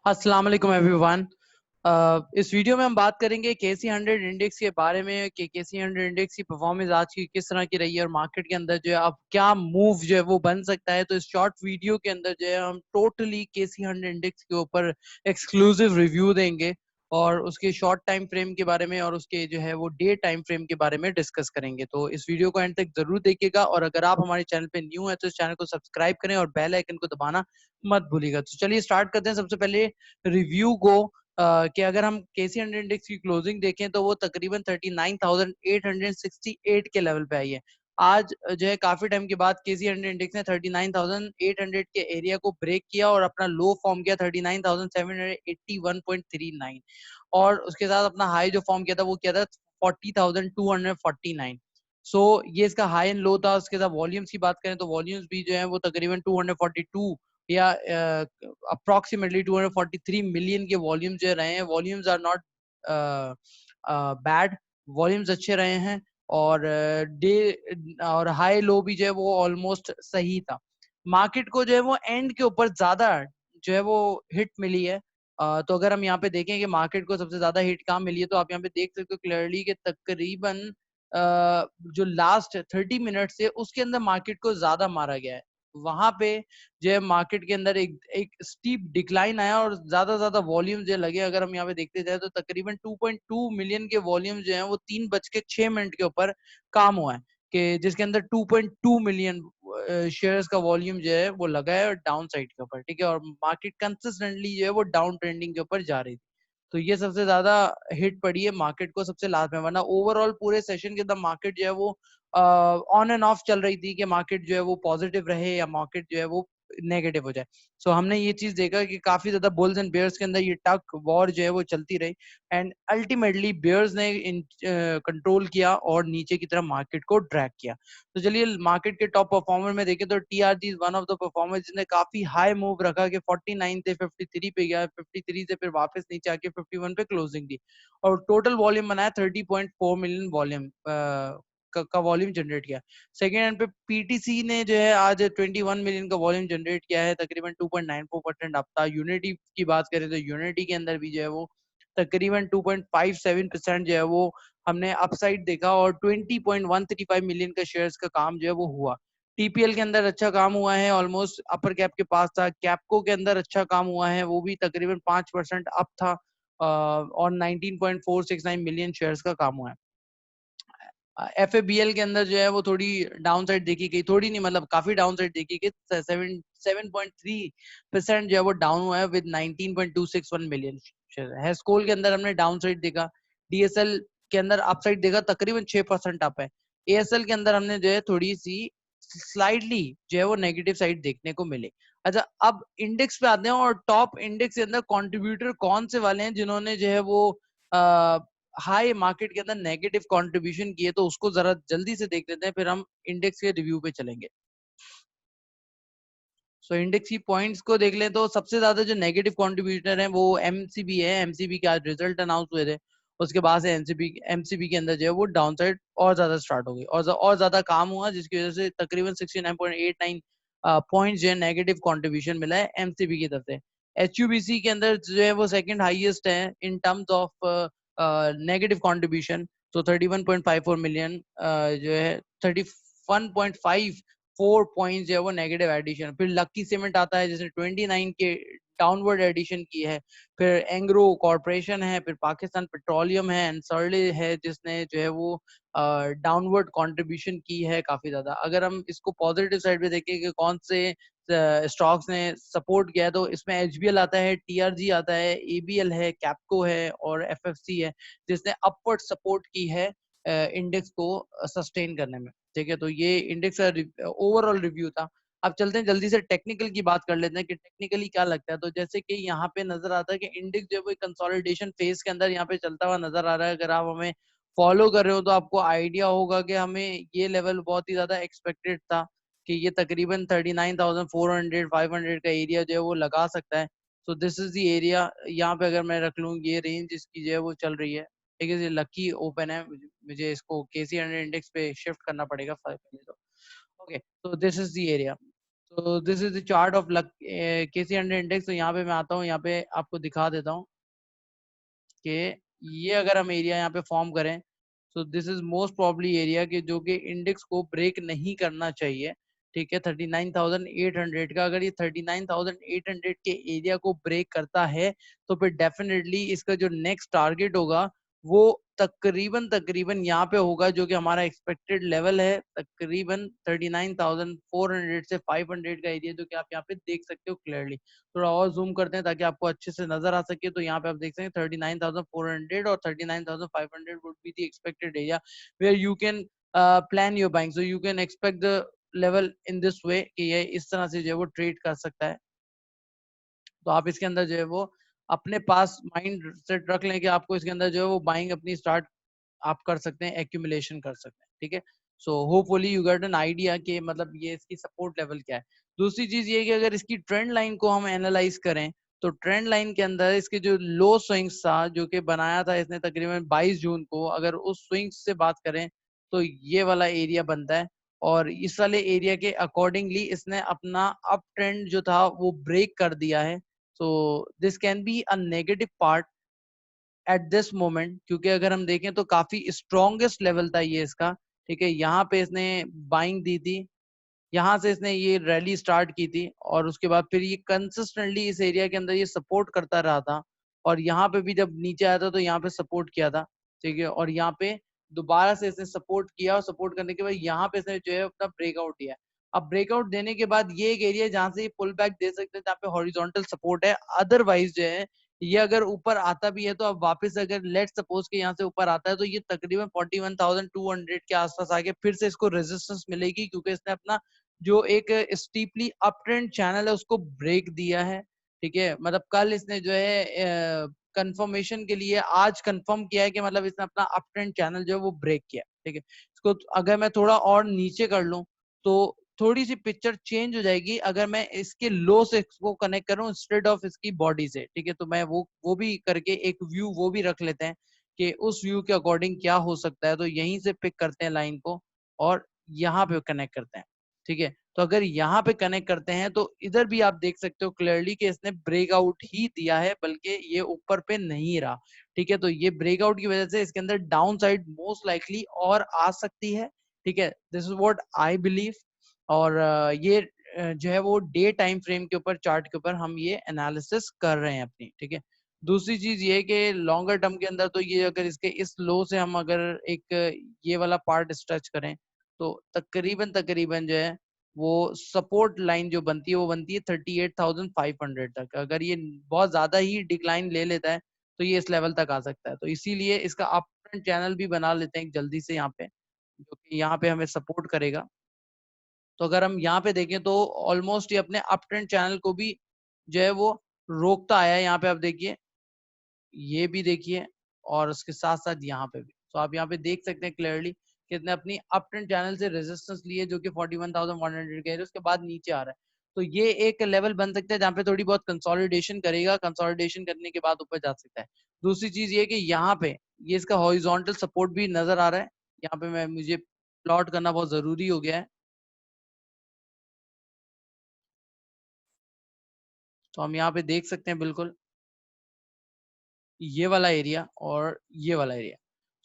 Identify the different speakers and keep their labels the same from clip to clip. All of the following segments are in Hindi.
Speaker 1: अस्सलाम वालेकुम एवरीवन। इस वीडियो में हम बात करेंगे KC100 इंडेक्स के बारे में कि KC100 इंडेक्स की परफॉर्मेंस आज की किस तरह की रही है और मार्केट के अंदर जो है अब क्या मूव जो है वो बन सकता है। तो इस शॉर्ट वीडियो के अंदर जो है हम टोटली KC100 इंडेक्स के ऊपर एक्सक्लूसिव रिव्यू देंगे और उसके शॉर्ट टाइम फ्रेम के बारे में और उसके जो है वो डे टाइम फ्रेम के बारे में डिस्कस करेंगे। तो इस वीडियो को एंड तक जरूर देखिएगा और अगर आप हमारे चैनल पे न्यू है तो इस चैनल को सब्सक्राइब करें और बेल आइकन को दबाना मत भूलिएगा। तो चलिए स्टार्ट करते हैं। सबसे पहले रिव्यू को कि अगर हम KC100 इंडेक्स की क्लोजिंग देखें तो वो तकरीबन 39,868 के लेवल पे आई है। आज जो है काफी टाइम के बाद KC100 इंडेक्स ने 39,800 के एरिया को ब्रेक किया और अपना लो फॉर्म किया 39,781.39 और उसके साथ अपना हाई जो फॉर्म किया था वो किया था 40,249। सो ये इसका हाई एंड लो था। उसके साथ वॉल्यूम्स की बात करें तो वॉल्यूम्स भी जो है वो तकरीबन 242 या अप्रोक्सीमेटली 243 मिलियन के वॉल्यूम जो रहे हैं। Volumes are not bad, volumes अच्छे रहे हैं और डे और हाई लो भी जो है वो ऑलमोस्ट सही था। मार्केट को जो है वो एंड के ऊपर ज्यादा जो है वो हिट मिली है। तो अगर हम यहाँ पे देखें कि मार्केट को सबसे ज्यादा हिट कहाँ मिली है तो आप यहाँ पे देख सकते हो क्लियरली कि तकरीबन जो लास्ट 30 मिनट से उसके अंदर मार्केट को ज्यादा मारा गया है। वहां पे जो है मार्केट के अंदर एक एक स्टीप डिक्लाइन आया और ज्यादा वॉल्यूम जो लगे। अगर हम यहाँ पे देखते जाए तो तकरीबन 2.2 मिलियन के वॉल्यूम जो है वो 3:06 के ऊपर काम हुआ है कि जिसके अंदर 2.2 मिलियन शेयर्स का वॉल्यूम जो है वो लगा है और डाउन साइड के ऊपर, ठीक है। और मार्केट कंसिस्टेंटली जो है वो डाउन ट्रेंडिंग के ऊपर जा रही थी। तो ये सबसे ज्यादा हिट पड़ी है मार्केट को सबसे लास्ट में, वरना ओवरऑल पूरे सेशन के अंदर मार्केट जो है वो ऑन एंड ऑफ चल रही थी कि मार्केट जो है वो पॉजिटिव रहे या मार्केट जो है वो नेगेटिव हो जाए। सो हमने ये चीज देखा कि काफी ज्यादा बुल्स एंड बेयर्स के अंदर ये टक वॉर जो है वो चलती रही एंड अल्टीमेटली बेयर्स ने कंट्रोल किया और नीचे की तरफ मार्केट को ड्रैग किया। तो चलिए मार्केट के टॉप परफॉर्मर में देखें तो TRG is one of the performer जिसने काफी हाई मूव रखा कि 49 से 53 पे गया, 53 से फिर वापस नीचे आके 51 पे क्लोजिंग दी और टोटल वॉल्यूम बनाया 30.4 मिलियन वॉल्यूम का वॉल्यूम जनरेट किया। सेकेंड हैंड पे PTC ने जो है आज 21 मिलियन का वॉल्यूम जनरेट किया है, तकरीबन 2.94% अप था। यूनिटी की बात करें तो यूनिटी के अंदर भी जो है वो तकरीबन 2.57% जो है वो हमने अपसाइड देखा और 20.135 मिलियन का शेयर्स का काम जो है वो हुआ। TPL के अंदर अच्छा काम हुआ है, ऑलमोस्ट अपर कैप के पास था। कैपको के अंदर अच्छा काम हुआ है, वो भी तकरीबन 5% अप था और 19.469 मिलियन शेयर्स का काम हुआ है। FABL के अंदर जो है वो थोड़ी डाउन साइड देखी गई, थोड़ी नहीं मतलब काफी डाउन साइड देखी गई। 7.3% जो है वो डाउन हुआ है विद 19.261 मिलियन शेयर। हेस्कोल के अंदर हमने डाउन साइड देखा। DSL के अंदर अप साइड देखा, तकरीबन 6% अप है। ASL के अंदर हमने जो है थोड़ी सी स्लाइडली जो है वो नेगेटिव साइड देखने को मिले। अच्छा, अब इंडेक्स पे आते हैं और टॉप इंडेक्स के अंदर कंट्रीब्यूटर कौन से वाले हैं जिन्होंने जो है वो हाई मार्केट के अंदर नेगेटिव कंट्रीब्यूशन किए। तो उसको जरा जल्दी से देख लेते हैं, फिर हम इंडेक्स के रिव्यू पे चलेंगे। सो इंडेक्स की पॉइंट्स को देख लें तो सबसे ज्यादा जो नेगेटिव कंट्रीब्यूटर है वो MCB है। MCB के आज रिजल्ट अनाउंस हुए थे, उसके बाद से MCB के अंदर जो है वो डाउन साइड और ज्यादा स्टार्ट हो गई और ज्यादा काम हुआ, जिसकी वजह से तकरीबन 69.89 पॉइंट जो है नेगेटिव कंट्रीब्यूशन मिला है MCB की तरफ से। HUBC के अंदर जो है वो सेकंड हाईएस्ट है in terms of negative contribution. तो 31.54 मिलियन जो है 31.54 पॉइंट जो है वो नेगेटिव एडिशन। फिर लक्की सीमेंट आता है जिसने 29 के डाउनवर्ड एडिशन की है। फिर एंग्रो कॉर्पोरेशन है, फिर पाकिस्तान पेट्रोलियम है एंड सर्ले है जिसने जो है वो डाउनवर्ड कंट्रीब्यूशन की है काफी ज्यादा। अगर हम इसको पॉजिटिव साइड पे देखें कि कौन से स्टॉक्स ने सपोर्ट किया है तो इसमें HBL आता है, TRG आता है, ABL है, कैपको है और FFC है जिसने अपवर्ड सपोर्ट की है इंडेक्स को सस्टेन करने में। ठीक है, तो ये इंडेक्स का ओवरऑल रिव्यू था। अब चलते हैं जल्दी से टेक्निकल की बात कर लेते हैं कि टेक्निकली क्या लगता है। तो जैसे कि यहाँ पे नजर आता है कि इंडेक्स जो है वो कंसोलिडेशन फेज के अंदर यहाँ पे चलता हुआ नजर आ रहा है। अगर आप हमें फॉलो कर रहे हो तो आपको आइडिया होगा कि हमें ये लेवल बहुत ही ज्यादा एक्सपेक्टेड था कि ये तकरीबन 39,400 500 का एरिया जो है वो लगा सकता है। So this is the area. यहाँ पे अगर मैं रख लूँ ये रेंज इसकी जो है वो चल रही है। ठीक है, ये लकी ओपन है, मुझे इसको KC100 इंडेक्स पे शिफ्ट करना पड़ेगा पहले तो। ओके, तो दिस इज द एरिया। तो this is the chart of KC 100 index. तो यहाँ पे मैं आता हूँ, यहाँ पे आपको दिखा देता हूँ कि ये अगर हम एरिया यहाँ पे फॉर्म करें, तो this is most probably area के जो कि इंडेक्स को ब्रेक नहीं करना चाहिए। ठीक है, 39,800 का, अगर ये 39,800 के एरिया को ब्रेक करता है तो फिर डेफिनेटली इसका जो नेक्स्ट टारगेट होगा वो तकरीबन तकरीबन यहाँ पे होगा, जो कि हमारा एक्सपेक्टेड लेवल है तकरीबन 39,400 से 500 का एरिया, जो कि आप यहाँ पे देख सकते हो क्लियरली। थोड़ा और जूम करते हैं ताकि आपको अच्छे से नजर आ सके। तो यहाँ पे आप देख सकते हैं 39,400 और 39,500 would be the expected area where you can plan your buying. So you can expect the level in this way कि ये इस तरह से जो है वो ट्रेड कर सकता है। तो आप इसके अंदर जो है वो अपने पास माइंड सेट रख लें कि आपको इसके अंदर जो है वो बाइंग अपनी स्टार्ट आप कर सकते हैं, एक्यूमुलेशन कर सकते हैं। ठीक है, so hopefully you get an idea कि मतलब ये इसकी सपोर्ट लेवल क्या है। दूसरी चीज ये कि अगर इसकी ट्रेंड लाइन को हम एनालाइज करें तो ट्रेंड लाइन के अंदर इसके जो लो स्विंग्स था जो कि बनाया था इसने तकरीबन 22 जून को, अगर उस स्विंग्स से बात करें तो ये वाला एरिया बनता है। और इस वाले एरिया के अकॉर्डिंगली इसने अपना अप ट्रेंड जो था वो ब्रेक कर दिया है। So this can be a negative part at this moment, क्योंकि अगर हम देखें तो काफी स्ट्रॉन्गेस्ट लेवल था ये इसका। ठीक है, यहाँ पे इसने बाइंग दी थी, यहाँ से इसने ये रैली स्टार्ट की थी और उसके बाद फिर ये कंसिस्टेंटली इस एरिया के अंदर ये सपोर्ट करता रहा था। और यहाँ पे भी जब नीचे आया था तो यहाँ पे सपोर्ट किया था। ठीक है, और यहाँ पे दोबारा से इसने सपोर्ट किया और सपोर्ट करने के बाद यहाँ पे इसने जो है अपना ब्रेकआउट दिया। अब ब्रेकआउट देने के बाद ये एक एरिया जहाँ से ये पुल बैक दे सकते हैं, जहाँ पे हॉरिजॉन्टल सपोर्ट है। अदरवाइज जो है ये अगर ऊपर आता भी है तो अब वापस अगर लेट सपोज के यहाँ से ऊपर आता है तो ये तकरीबन 41,200 के आसपास आके फिर से इसको रेजिस्टेंस मिलेगी, क्योंकि इसने अपना जो एक स्टीपली अप ट्रेंड चैनल है उसको ब्रेक दिया है। ठीक है, मतलब कल इसने जो है कंफर्मेशन के लिए आज कंफर्म किया है कि मतलब इसने अपना अप ट्रेंड चैनल जो है वो ब्रेक किया। ठीक है, इसको अगर मैं थोड़ा और नीचे कर लूं तो थोड़ी सी पिक्चर चेंज हो जाएगी अगर मैं इसके लो से इसको कनेक्ट करूं इंस्टेड ऑफ इसकी बॉडी से। ठीक है, तो मैं वो भी करके एक व्यू वो भी रख लेते हैं कि उस व्यू के अकॉर्डिंग क्या हो सकता है। तो यहीं से पिक करते हैं लाइन को और यहाँ पे कनेक्ट करते हैं। ठीक है, तो अगर यहाँ पे कनेक्ट करते हैं तो इधर भी आप देख सकते हो क्लियरली कि इसने ब्रेकआउट ही दिया है, बल्कि ये ऊपर पे नहीं रहा। ठीक है, तो ये ब्रेकआउट की वजह से इसके अंदर डाउन साइड मोस्ट लाइकली और आ सकती है। ठीक है, this is what I believe. और ये जो है वो डे टाइम फ्रेम के ऊपर चार्ट के ऊपर हम ये एनालिसिस कर रहे हैं अपनी। ठीक है, दूसरी चीज ये कि लॉन्गर टर्म के अंदर तो ये अगर इसके इस लो से हम अगर एक ये वाला पार्ट स्ट्रेच करें तो तकरीबन तकरीबन जो है वो सपोर्ट लाइन जो बनती है वो बनती है 38,500 तक। अगर ये बहुत ज्यादा ही डिक्लाइन ले लेता है तो ये इस लेवल तक आ सकता है। तो इसीलिए इसका अप ट्रेंड चैनल भी बना लेते हैं जल्दी से यहाँ पे, जो कि यहाँ पे हमें सपोर्ट करेगा। तो अगर हम यहाँ पे देखें तो ऑलमोस्ट ये अपने अप ट्रेंड चैनल को भी जो है वो रोकता आया है। यहाँ पे आप देखिए, ये भी देखिए, और उसके साथ साथ यहाँ पे भी। तो आप यहाँ पे देख सकते हैं क्लियरली कि इसने अपनी अप ट्रेंड चैनल से रेजिस्टेंस लिए जो कि 41,100 के है, उसके बाद नीचे आ रहा है। तो ये एक लेवल बन सकता है जहाँ पे थोड़ी बहुत कंसोलिडेशन करेगा, कंसोलिडेशन करने के बाद ऊपर जा सकता है। दूसरी चीज ये कि यहाँ पे ये इसका हॉरिजॉन्टल सपोर्ट भी नजर आ रहा है। यहाँ पे मैं मुझे प्लॉट करना बहुत जरूरी हो गया है। तो हम यहाँ पे देख सकते हैं बिल्कुल ये वाला एरिया और ये वाला एरिया।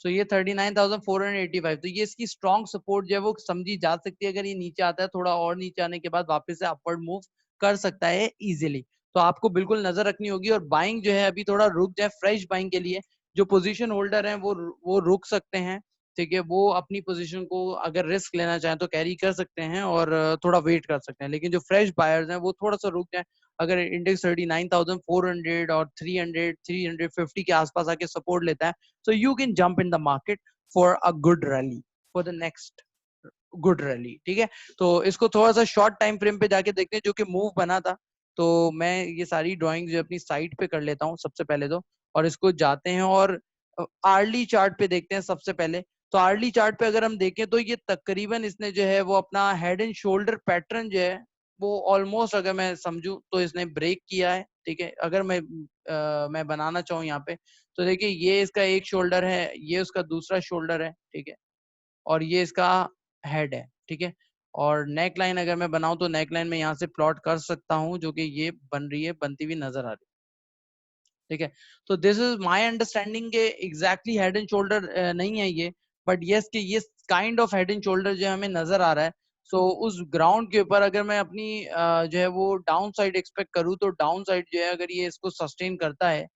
Speaker 1: सो ये 39,485, तो ये इसकी स्ट्रॉन्ग सपोर्ट जो है वो समझी जा सकती है। अगर ये नीचे आता है थोड़ा और नीचे आने के बाद वापस से अपवर्ड मूव कर सकता है इजीली। तो आपको बिल्कुल नजर रखनी होगी और बाइंग जो है अभी थोड़ा रुक जाए फ्रेश बाइंग के लिए। जो पोजीशन होल्डर हैं वो रुक सकते हैं। ठीक है, वो अपनी पोजीशन को अगर रिस्क लेना चाहें तो कैरी कर सकते हैं और थोड़ा वेट कर सकते हैं। लेकिन जो फ्रेश बायर्स हैं वो थोड़ा सा रुक जाए। अगर इंडेक्स 39,400 और 300 350 के आसपास आके सपोर्ट लेता है so you can jump in the market for a good rally, for the next good rally। ठीक है, तो इसको थोड़ा सा शॉर्ट टाइम फ्रेम पे जाके देखते हैं जो कि मूव बना था। तो मैं ये सारी ड्राइंग जो अपनी साइट पे कर लेता हूँ सबसे पहले तो, और इसको जाते हैं और आर्ली चार्ट पे देखते हैं सबसे पहले। तो आर्ली चार्ट पे अगर हम देखें तो ये तकरीबन इसने जो है वो अपना हेड एंड शोल्डर पैटर्न जो है वो ऑलमोस्ट अगर मैं समझूं तो इसने ब्रेक किया है। ठीक है, अगर मैं बनाना चाहूँ यहाँ पे तो देखिए ये इसका एक शोल्डर है, ये उसका दूसरा शोल्डर है। ठीक है, और ये इसका हेड है। ठीक है, और नेक लाइन अगर मैं बनाऊं तो नेक लाइन में यहाँ से प्लॉट कर सकता हूँ, जो कि ये बन रही है, बनती हुई नजर आ रही है। ठीक है, तो दिस इज माय अंडरस्टैंडिंग के एग्जैक्टली हेड एंड शोल्डर नहीं है ये, बट यस कि ये kind of head and shoulder जो हमें नजर आ रहा है। सो उस ग्राउंड के ऊपर अगर मैं अपनी जो है वो डाउन साइड एक्सपेक्ट करूँ, तो डाउन साइड जो है अगर ये इसको सस्टेन करता है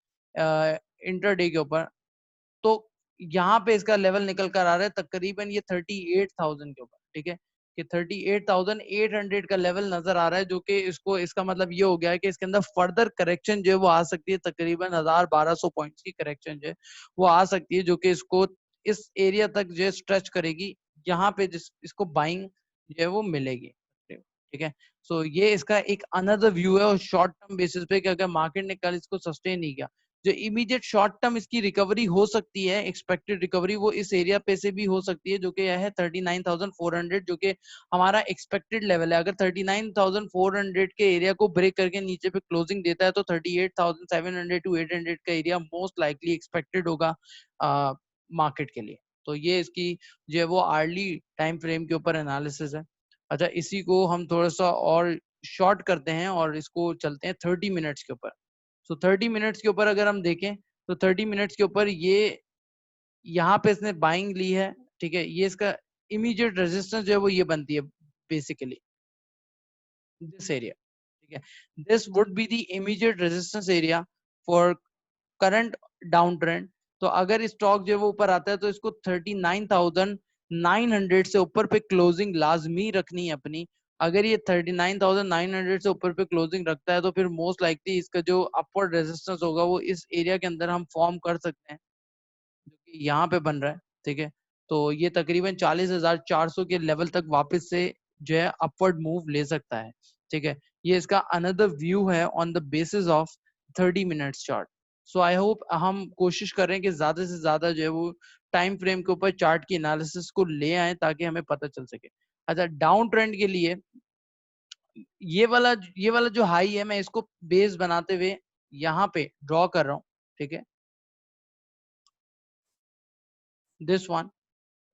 Speaker 1: इंटरडे के ऊपर, तो यहाँ पे इसका लेवल निकल कर आ रहा है तकरीबन ये 38,000 के ऊपर। ठीक है, कि 38,800 का लेवल नजर आ रहा है, जो कि इसको, इसका मतलब ये हो गया है कि इसके अंदर फर्दर करेक्शन जो है वो आ सकती है, तकरीबन 1,000-1,200 पॉइंट्स की करेक्शन जो है वो आ सकती है, जो कि इसको इस एरिया तक जो है स्ट्रेच करेगी, यहाँ पे जिस इसको बाइंग जो है वो मिलेगी। ठीक है, सो ये इसका एक अनदर व्यू है, और शॉर्ट टर्म बेसिस पे कि अगर मार्केट ने कल इसको सस्टेन नहीं किया, जो इमीडिएट शॉर्ट टर्म इसकी रिकवरी हो सकती है, एक्सपेक्टेड रिकवरी, वो इस एरिया पे से भी हो सकती है, जो कि यह है 39,400, जो कि हमारा एक्सपेक्टेड लेवल है। अगर 39,400 के एरिया को ब्रेक करके नीचे पे क्लोजिंग देता है, तो 38,700 टू 800 का एरिया मोस्ट लाइकली एक्सपेक्टेड होगा मार्केट के लिए। तो ये इसकी जो है वो अर्ली टाइम फ्रेम के ऊपर एनालिसिस है। अच्छा, इसी को हम थोड़ा सा और शॉर्ट करते हैं और इसको चलते हैं 30 मिनट्स के ऊपर। सो 30 मिनट्स के ऊपर अगर हम देखें, तो 30 मिनट्स के ऊपर ये यहाँ पे इसने बाइंग ली है। ठीक है, ये इसका इमीडिएट रेजिस्टेंस जो है वो ये बनती है बेसिकली दिस एरिया। ठीक है, this would be the immediate resistance area for current down trend. तो अगर स्टॉक जो है वो ऊपर आता है, तो इसको 39,900 से ऊपर पे क्लोजिंग लाजमी रखनी है अपनी। अगर ये 39,900 से ऊपर पे क्लोजिंग रखता है, तो फिर मोस्ट लाइकली इसका जो अपवर्ड रेजिस्टेंस होगा वो इस एरिया के अंदर हम फॉर्म कर सकते हैं, जो कि यहाँ पे बन रहा है। ठीक है, तो ये तकरीबन 40,400 के लेवल तक वापस से जो है अपवर्ड मूव ले सकता है। ठीक है, ये इसका अनदर व्यू है on the basis of 30 minutes chart. So I hope हम कोशिश करें कि ज्यादा से ज्यादा जो है वो टाइम फ्रेम के ऊपर चार्ट की एनालिसिस को ले आए, ताकि हमें पता चल सके। अच्छा, डाउन ट्रेंड के लिए ये वाला जो हाई है, मैं इसको बेस बनाते हुए यहाँ पे ड्रॉ कर रहा हूँ। ठीक है, दिस वन,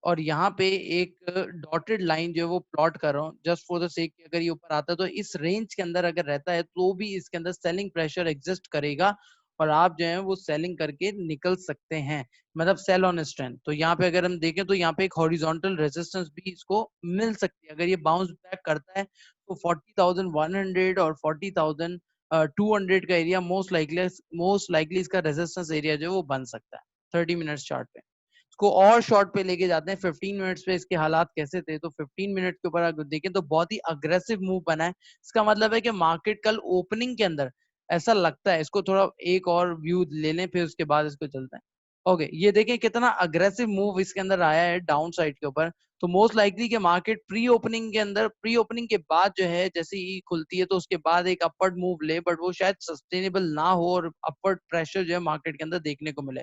Speaker 1: और यहाँ पे एक डॉटेड लाइन जो है वो प्लॉट कर रहा हूँ जस्ट फॉर द सेक कि अगर ये ऊपर आता है, तो इस रेंज के अंदर अगर रहता है, तो भी इसके अंदर सेलिंग प्रेशर एग्जिस्ट करेगा, और आप जो है वो सेलिंग करके निकल सकते हैं, मतलब सेल ऑन स्ट्रेंथ। तो यहाँ पे अगर हम देखें, तो यहाँ पे एक हॉरिजॉन्टल रेजिस्टेंस भी इसको मिल सकती है। अगर ये बाउंस बैक करता है, तो 40,100 और 40,200 का एरिया मोस्ट लाइकली इसका रेजिस्टेंस एरिया जो है वो बन सकता है 30 मिनट्स चार्ट पे। इसको और शॉर्ट पे लेके जाते हैं 15 मिनट्स पे, इसके हालात कैसे थे। तो 15 मिनट के ऊपर अगर देखें, तो बहुत ही अग्रेसिव मूव बना है। इसका मतलब है कि मार्केट कल ओपनिंग के अंदर ऐसा लगता है, इसको थोड़ा एक और व्यू ले लें, फिर उसके बाद इसको चलते हैं। ओके, ये देखें कितना अग्रेसिव मूव इसके अंदर आया है डाउन साइड के ऊपर। तो मोस्ट लाइकली के मार्केट प्री ओपनिंग के अंदर, प्री ओपनिंग के बाद जो है, जैसे ही खुलती है, तो उसके बाद एक अपवर्ड मूव ले, बट वो शायद सस्टेनेबल ना हो, और अपवर्ड प्रेशर जो है मार्केट के अंदर देखने को मिले।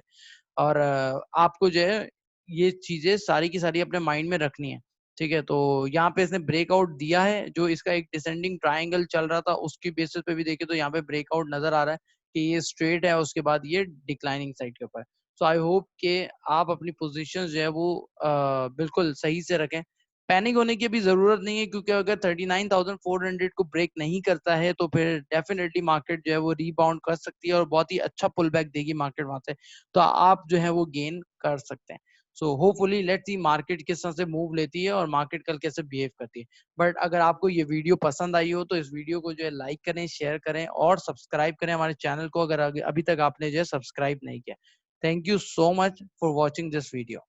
Speaker 1: और आपको जो है ये चीजें सारी की सारी अपने माइंड में रखनी है। ठीक है, तो यहाँ पे इसने ब्रेकआउट दिया है, जो इसका एक डिसेंडिंग ट्रायंगल चल रहा था, उसकी बेसिस पे भी देखे तो यहाँ पे ब्रेकआउट नजर आ रहा है कि ये स्ट्रेट है, उसके बाद ये डिक्लाइनिंग साइड के ऊपर। सो आई होप कि आप अपनी पोजीशन जो है वो बिल्कुल सही से रखें। पैनिक होने की भी जरूरत नहीं है, क्योंकि अगर 39,400 को ब्रेक नहीं करता है, तो फिर डेफिनेटली मार्केट जो है वो रीबाउंड कर सकती है, और बहुत ही अच्छा पुल बैक देगी मार्केट वहां से। तो आप जो है वो गेन कर सकते हैं। So hopefully let's see market किस तरह से मूव लेती है, और मार्केट कल कैसे बिहेव करती है। बट अगर आपको ये वीडियो पसंद आई हो, तो इस वीडियो को जो है लाइक करें, शेयर करें, और सब्सक्राइब करें हमारे चैनल को, अगर अभी तक आपने जो है सब्सक्राइब नहीं किया। Thank you so much for watching this video.